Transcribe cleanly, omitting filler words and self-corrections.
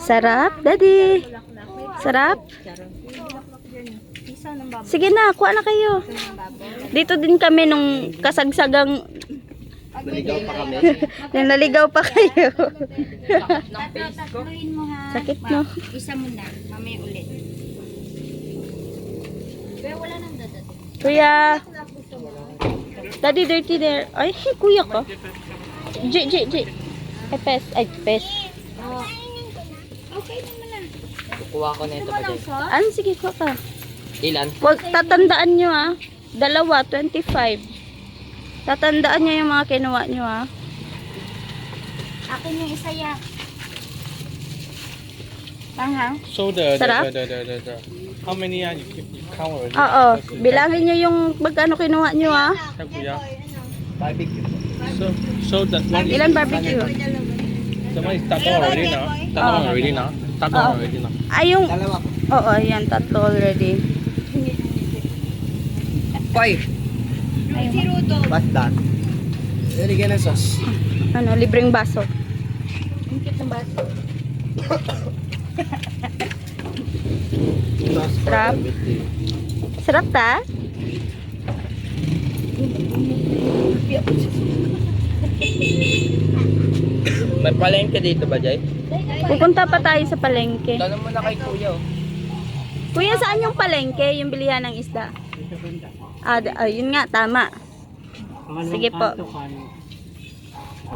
Sarap, Daddy. Sarap. Sige na, kuha na kayo. Dito din kami nung kasagsagang Naligaw pa kami. nung naligaw pa kayo. Tatluin mo ha. Sakit, no? Isa mo na, mamaya ulit. Pero wala nang dadating. Kuya. Daddy, dirty there. Ay, kuya ko. J. Ay, pes. Oh. Okay naman na. Kukuha ko na ito pa din. Ano, sige, kuha ka. Ilan? Huwag tatandaan nyo, ah. Dalawa, 25. Tatandaan nyo yung mga kinuha nyo, ah. Akin yung isa ya. Panghang? So the Sarap? how many you count already? Oo, bilangin nyo yung magkano kinuha nyo, ah. Kuya. Barbecue. So that one is Ilan barbecue? the one is tatlo already now. Tatlo already now. Tatlo Oh. already now. Ay, yung... Dalawa. Oo, yan, tatlo already. Five. Si Rudo. What's that? Lagyan ng sauce. Ano, libreng baso. Ang cute ng baso. Sarap. Sarap ta? May palengke dito ba, Jay? Pupunta pa tayo sa palengke. Tanong mo na kay Kuya. Oh. Kuya, saan yung palengke? Yung bilihan ng isda? Yun nga, tama. Sige po.